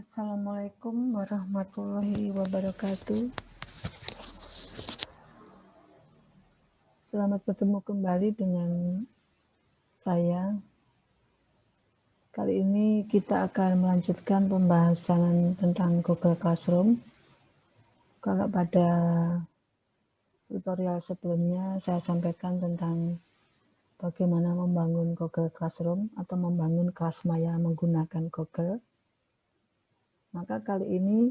Assalamualaikum warahmatullahi wabarakatuh. Selamat bertemu kembali dengan saya. Kali ini kita akan melanjutkan pembahasan tentang Google Classroom. Kalau pada tutorial sebelumnya saya sampaikan tentang bagaimana membangun Google Classroom atau membangun kelas maya menggunakan Google. Maka kali ini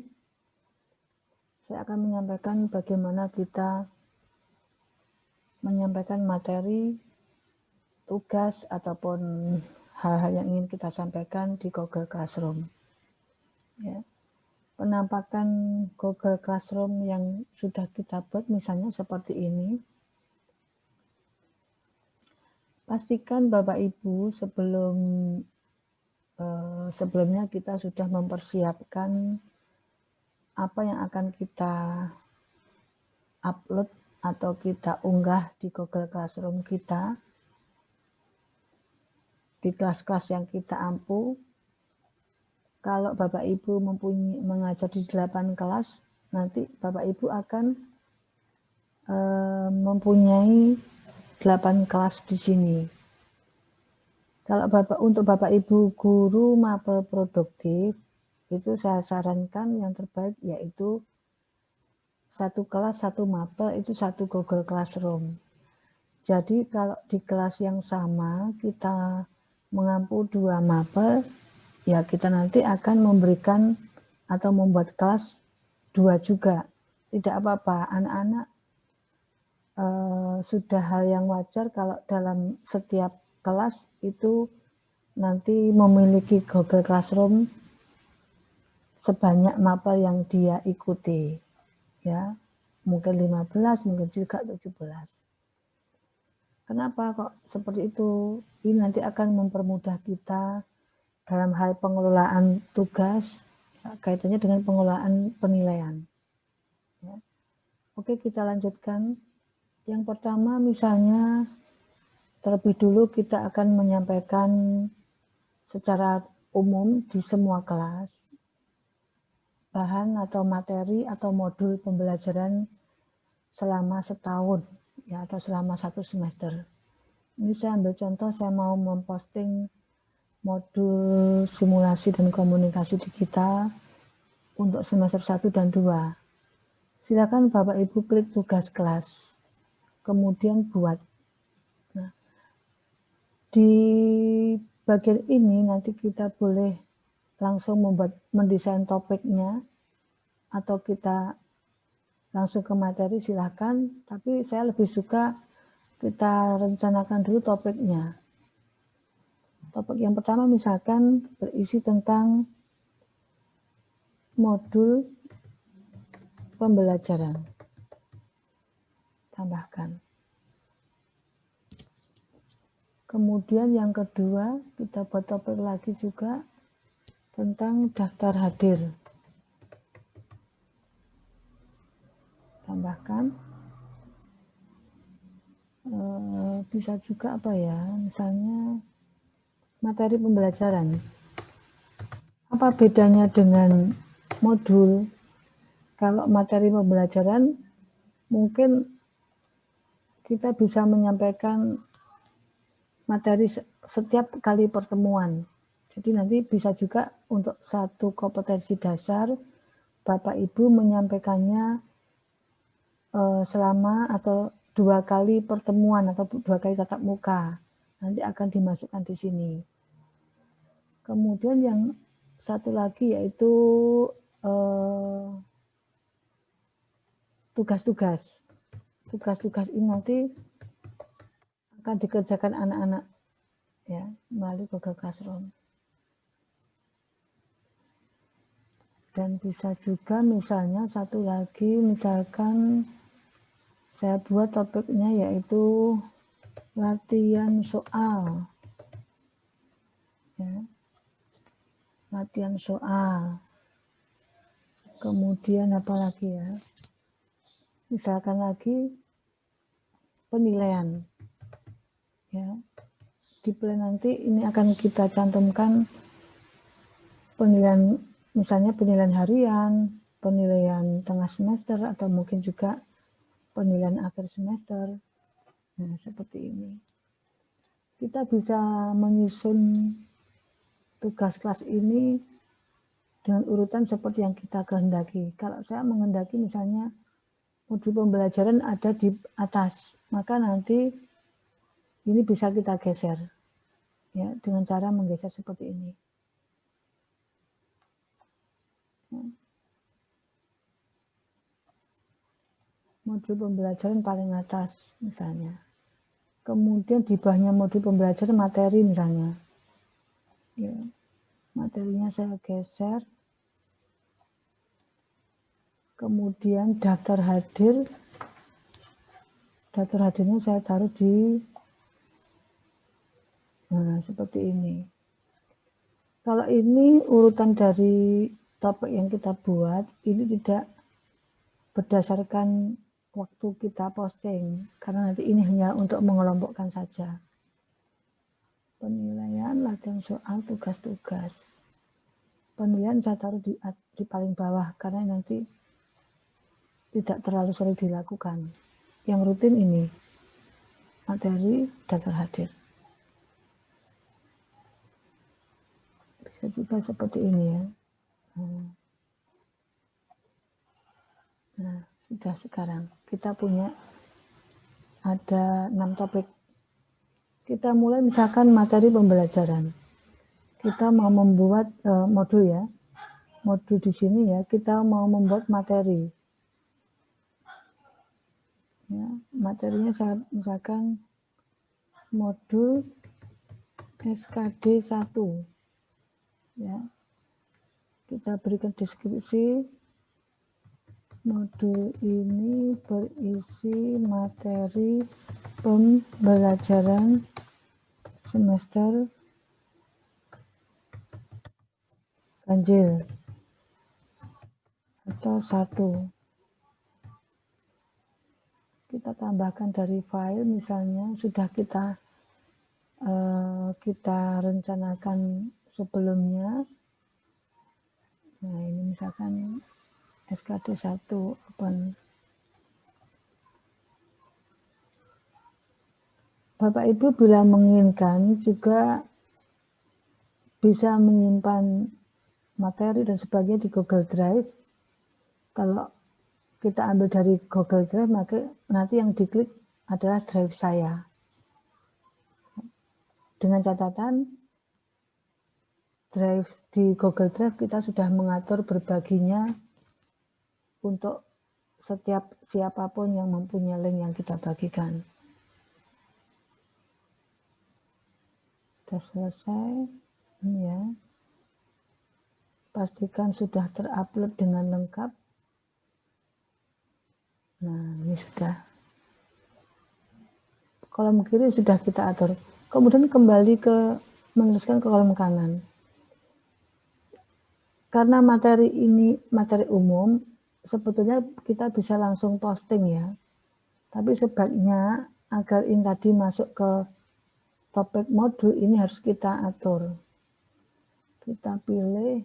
saya akan menyampaikan bagaimana kita menyampaikan materi, tugas, ataupun hal-hal yang ingin kita sampaikan di Google Classroom. Ya. Penampakan Google Classroom yang sudah kita buat misalnya seperti ini. Pastikan Bapak Ibu sebelumnya kita sudah mempersiapkan apa yang akan kita upload atau kita unggah di Google Classroom kita, di kelas-kelas yang kita ampu. Kalau Bapak Ibu mengajar di 8 kelas, nanti Bapak Ibu akan mempunyai 8 kelas di sini. Kalau untuk Bapak Ibu guru mapel produktif, itu saya sarankan yang terbaik yaitu 1 kelas 1 mapel itu 1 Google Classroom. Jadi kalau di kelas yang sama kita mengampu 2 mapel, ya kita nanti akan memberikan atau membuat kelas 2 juga. Tidak apa-apa, anak-anak sudah hal yang wajar kalau dalam setiap kelas itu nanti memiliki Google Classroom sebanyak mapel yang dia ikuti. Ya, mungkin 15, mungkin juga 17. Kenapa kok seperti itu? Ini nanti akan mempermudah kita dalam hal pengelolaan tugas, ya, kaitannya dengan pengelolaan penilaian. Ya. Oke, kita lanjutkan. Yang pertama misalnya terlebih dulu kita akan menyampaikan secara umum di semua kelas bahan atau materi atau modul pembelajaran selama setahun, ya, atau selama 1 semester. Ini saya ambil contoh, saya mau memposting modul simulasi dan komunikasi digital untuk semester 1 dan 2. Silakan Bapak Ibu klik tugas kelas, kemudian buat. Nah, di bagian ini nanti kita boleh langsung mendesain topiknya, atau kita langsung ke materi silahkan, tapi saya lebih suka kita rencanakan dulu topiknya. Topik yang pertama misalkan berisi tentang modul pembelajaran. Tambahkan. Kemudian yang kedua, kita buat topik lagi juga tentang daftar hadir. Tambahkan. Bisa juga apa ya, misalnya materi pembelajaran. Apa bedanya dengan modul? Kalau materi pembelajaran mungkin kita bisa menyampaikan materi setiap kali pertemuan. Jadi nanti bisa juga untuk 1 kompetensi dasar Bapak Ibu menyampaikannya selama atau 2 kali pertemuan atau 2 kali tatap muka. Nanti akan dimasukkan di sini. Kemudian yang satu lagi yaitu tugas-tugas. Tugas-tugas ini nanti akan dikerjakan anak-anak, ya, melalui Google Classroom. Dan bisa juga misalnya satu lagi, misalkan saya buat topiknya yaitu latihan soal, ya. Latihan soal. Kemudian apa lagi ya? Misalkan lagi penilaian. Ya. Di plan nanti ini akan kita cantumkan penilaian, misalnya penilaian harian, penilaian tengah semester, atau mungkin juga penilaian akhir semester. Nah, seperti ini. Kita bisa menyusun tugas kelas ini dengan urutan seperti yang kita kehendaki. Kalau saya menghendaki misalnya modul pembelajaran ada di atas, maka nanti ini bisa kita geser ya dengan cara menggeser seperti ini. Modul pembelajaran paling atas misalnya. Kemudian di bawahnya modul pembelajaran materi misalnya. Ya, materinya saya geser. Kemudian daftar hadir. Daftar hadirnya saya taruh di seperti ini. Kalau ini urutan dari topik yang kita buat, ini tidak berdasarkan waktu kita posting, karena nanti ini hanya untuk mengelompokkan saja. Penilaian, latihan soal, tugas-tugas. Penilaian saya taruh di paling bawah, karena nanti tidak terlalu sering dilakukan. Yang rutin ini, materi, daftar hadir. Bisa juga seperti ini ya. Nah, sudah sekarang kita punya ada 6 topik. Kita mulai misalkan materi pembelajaran. Kita mau membuat modul ya. Modul di sini ya, kita mau membuat materi. Ya, materinya saya misalkan modul SKD 1. Ya. Kita berikan deskripsi. Modul ini berisi materi pembelajaran semester ganjil atau 1. Kita tambahkan dari file misalnya sudah kita rencanakan sebelumnya. Nah, ini misalkan SKD 1 open. Bapak Ibu bila menginginkan juga bisa menyimpan materi dan sebagainya di Google Drive. Kalau kita ambil dari Google Drive, maka nanti yang diklik adalah drive saya. Dengan catatan, drive di Google Drive kita sudah mengatur berbaginya untuk setiap siapapun yang mempunyai link yang kita bagikan. Sudah selesai, ini ya. Pastikan sudah terupload dengan lengkap. Nah, ini sudah. Kolom kiri sudah kita atur. Kemudian kembali meneruskan ke kolom kanan. Karena materi ini materi umum, sebetulnya kita bisa langsung posting ya. Tapi sebaiknya agar ini tadi masuk ke topik modul ini harus kita atur. Kita pilih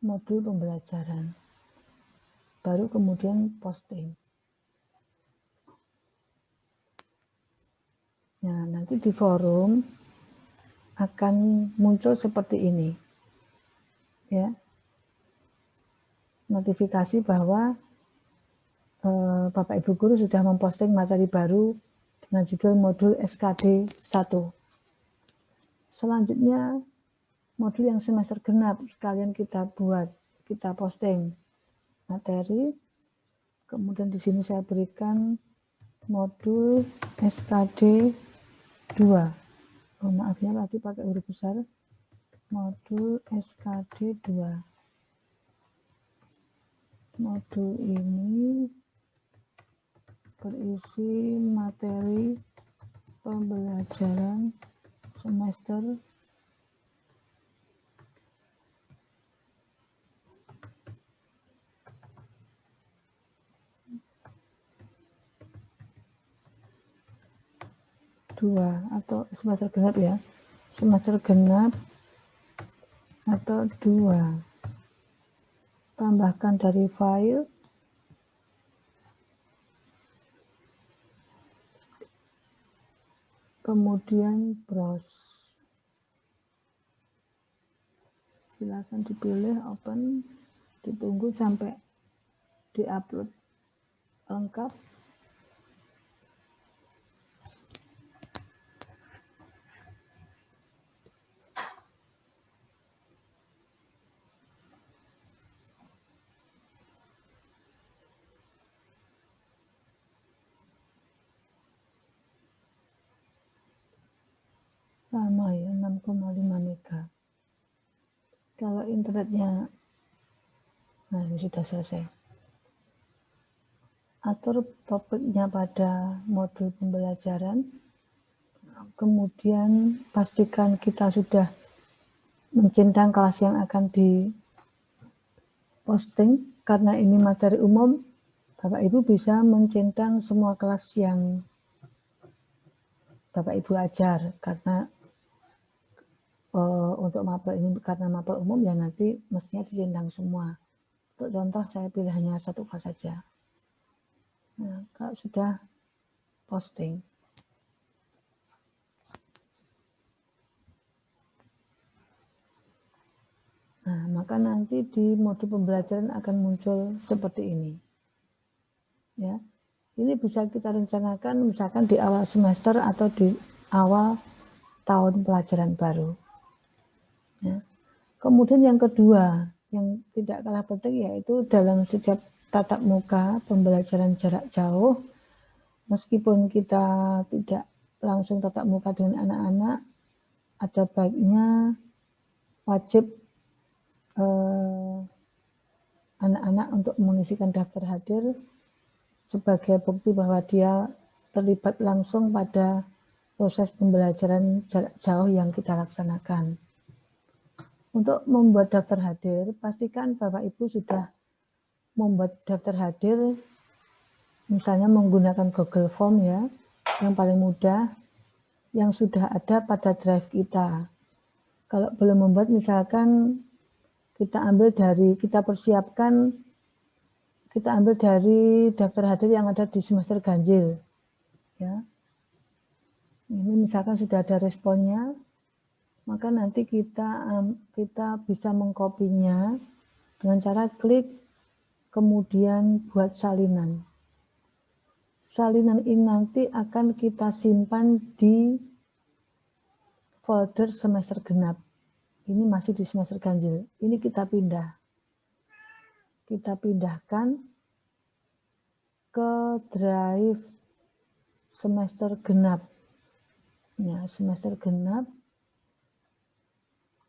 modul pembelajaran. Baru kemudian posting. Nah, nanti di forum akan muncul seperti ini. Ya. Notifikasi bahwa Bapak Ibu guru sudah memposting materi baru dengan judul modul SKD 1. Selanjutnya modul yang semester genap sekalian kita buat, kita posting materi. Kemudian di sini saya berikan modul SKD 2. Oh, maaf ya, tadi pakai huruf besar. Modul SKD 2. Modul ini berisi materi pembelajaran semester 2 atau semester genap ya, semester genap atau 2. Tambahkan dari file, kemudian browse. Silakan dipilih open, ditunggu sampai diupload lengkap. Sama ya, 6,5 mega. Kalau internetnya, nah ini sudah selesai. Atur topiknya pada modul pembelajaran, kemudian pastikan kita sudah mencentang kelas yang akan diposting. Karena ini materi umum, Bapak Ibu bisa mencentang semua kelas yang Bapak Ibu ajar, karena untuk mapel ini karena mapel umum ya nanti mestinya dicentang semua. Untuk contoh saya pilih hanya satu kelas saja. Nah, kalau sudah posting, nah maka nanti di modul pembelajaran akan muncul seperti ini. Ya, ini bisa kita rencanakan misalkan di awal semester atau di awal tahun pelajaran baru. Ya. Kemudian yang kedua, yang tidak kalah penting yaitu dalam setiap tatap muka pembelajaran jarak jauh, meskipun kita tidak langsung tatap muka dengan anak-anak, ada baiknya wajib anak-anak untuk mengisikan daftar hadir sebagai bukti bahwa dia terlibat langsung pada proses pembelajaran jarak jauh yang kita laksanakan. Untuk membuat daftar hadir, pastikan Bapak Ibu sudah membuat daftar hadir, misalnya menggunakan Google Form ya, yang paling mudah, yang sudah ada pada drive kita. Kalau belum membuat, misalkan kita ambil dari daftar hadir yang ada di semester ganjil. Ya. Ini misalkan sudah ada responnya, maka nanti kita bisa mengkopinya dengan cara klik, kemudian buat salinan. Salinan ini nanti akan kita simpan di folder semester genap. Ini masih di semester ganjil. Ini kita pindah. Kita pindahkan ke drive semester genap. Ya, semester genap,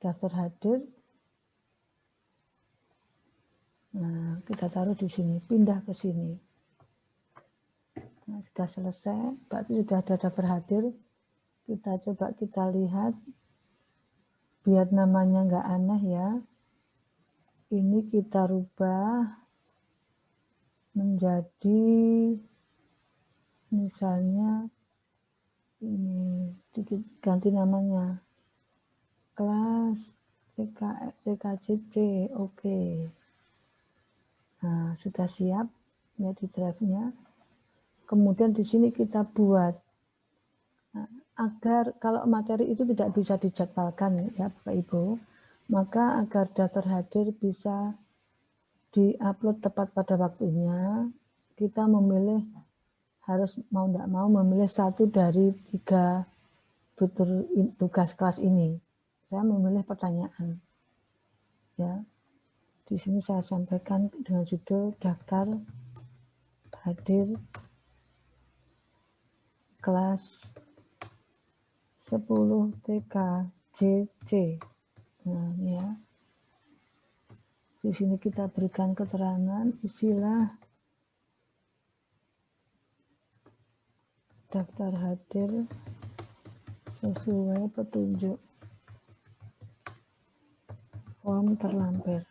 daftar hadir. Nah, kita taruh di sini, pindah ke sini. Nah, sudah selesai, berarti sudah ada daftar hadir. Kita coba kita lihat, biar namanya nggak aneh ya. Ini kita rubah menjadi, misalnya ini ganti namanya, kelas TKJC, oke. Nah, sudah siap ya di drive-nya. Kemudian di sini kita buat, nah, agar kalau materi itu tidak bisa dijadwalkan ya Bapak Ibu, maka agar daftar hadir bisa diupload tepat pada waktunya, kita harus mau tidak mau memilih satu dari 3 fitur tugas kelas ini. Saya memilih pertanyaan. Ya, di sini saya sampaikan dengan judul daftar hadir kelas 10 TKJC. Nah, ya. Di sini kita berikan keterangan istilah daftar hadir sesuai petunjuk form terlampir.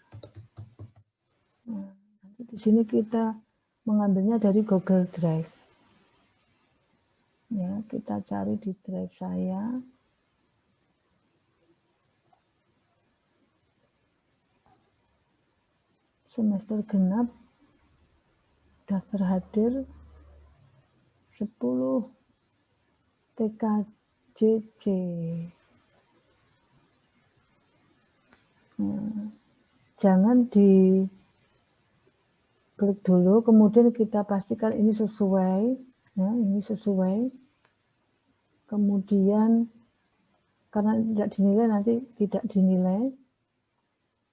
Nah, nanti di sini kita mengambilnya dari Google Drive. Ya, kita cari di drive saya. Semester genap, daftar hadir 10 TKJJ. Jangan di klik dulu, kemudian kita pastikan ini sesuai, ya, ini sesuai. Kemudian karena tidak dinilai nanti tidak dinilai.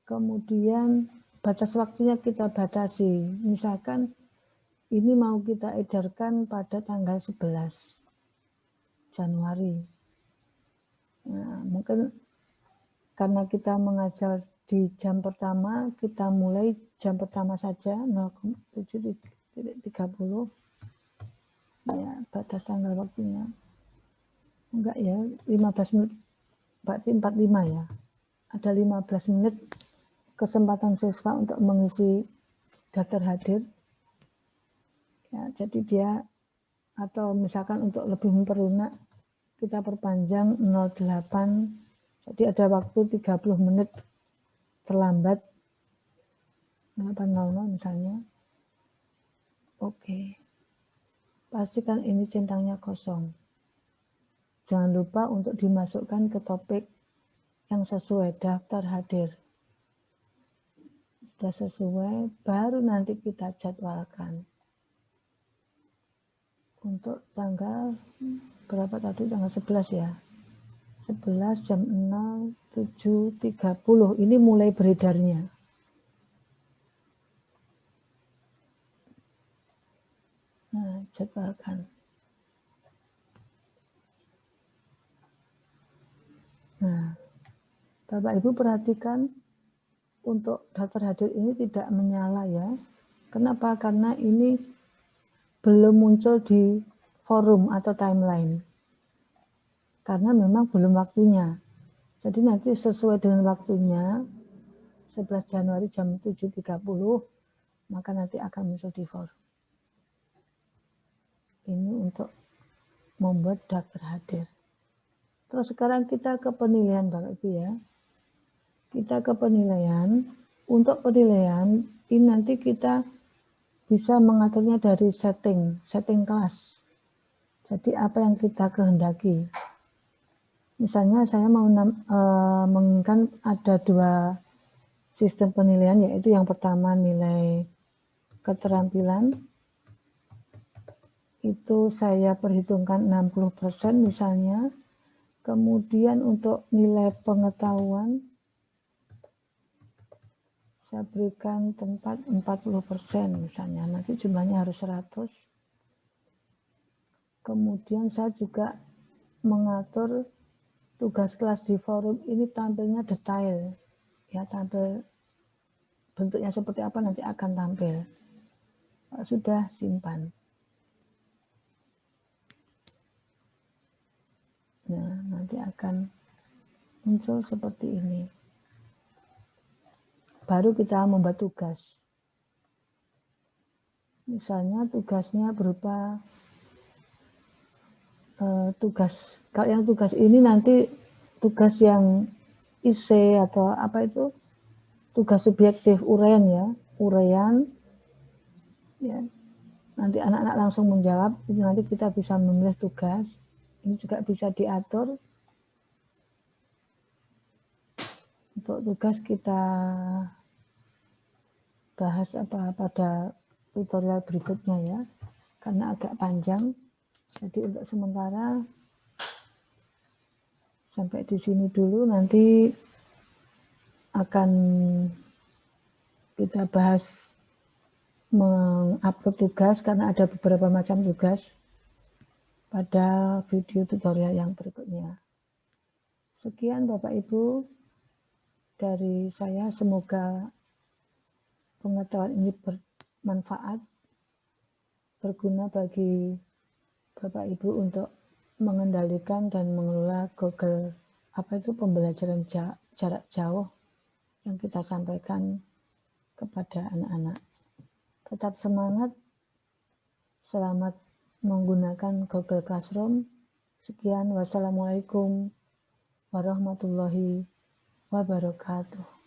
Kemudian batas waktunya kita batasi. Misalkan ini mau kita edarkan pada tanggal 11 Januari. Nah, mungkin karena kita mengajar di jam pertama, kita mulai jam pertama saja 07.30. Ya, batas tanggal waktunya. Enggak ya, 15 menit, berarti 45 ya. Ada 15 menit kesempatan siswa untuk mengisi daftar hadir. Ya, jadi dia, atau misalkan untuk lebih memperlunak, kita perpanjang 08, jadi ada waktu 30 menit terlambat, 8.00 misalnya. Oke. Pastikan ini centangnya kosong. Jangan lupa untuk dimasukkan ke topik yang sesuai daftar hadir. Sudah sesuai, baru nanti kita jadwalkan. Untuk tanggal berapa tadi? Tanggal 11 ya. 11 jam 07.30. Ini mulai beredarnya. Nah, jadwalkan. Nah, Bapak Ibu perhatikan untuk daftar hadir ini tidak menyala ya. Kenapa? Karena ini belum muncul di forum atau timeline. Karena memang belum waktunya. Jadi nanti sesuai dengan waktunya 11 Januari jam 7.30 maka nanti akan muncul di forum. Ini untuk membuat daftar hadir. Terus sekarang kita ke penilaian Bapak Ibu ya. Kita ke penilaian. Untuk penilaian ini nanti kita bisa mengaturnya dari setting kelas. Jadi apa yang kita kehendaki. Misalnya saya mau menginginkan ada 2 sistem penilaian, yaitu yang pertama nilai keterampilan. Itu saya perhitungkan 60% misalnya. Kemudian untuk nilai pengetahuan saya berikan tempat 40% misalnya, nanti jumlahnya harus 100. Kemudian saya juga mengatur tugas kelas di forum ini tampilnya detail, ya, tampil bentuknya seperti apa nanti akan tampil. Sudah simpan. Nah, nanti akan muncul seperti ini. Baru kita membuat tugas. Misalnya tugasnya berupa tugas. Kalau yang tugas ini nanti tugas yang IC atau apa itu, tugas subjektif uraian ya, uraian. Ya, nanti anak-anak langsung menjawab. Itu nanti kita bisa memilih tugas. Ini juga bisa diatur. Untuk tugas kita bahas pada tutorial berikutnya ya, karena agak panjang. Jadi untuk sementara sampai di sini dulu, nanti akan kita bahas mengupload tugas karena ada beberapa macam tugas pada video tutorial yang berikutnya. Sekian Bapak Ibu dari saya, semoga pengetahuan ini bermanfaat, berguna bagi Bapak Ibu untuk mengendalikan dan mengelola Google pembelajaran jarak jauh yang kita sampaikan kepada anak-anak. Tetap semangat, selamat menggunakan Google Classroom. Sekian, wassalamualaikum warahmatullahi wabarakatuh.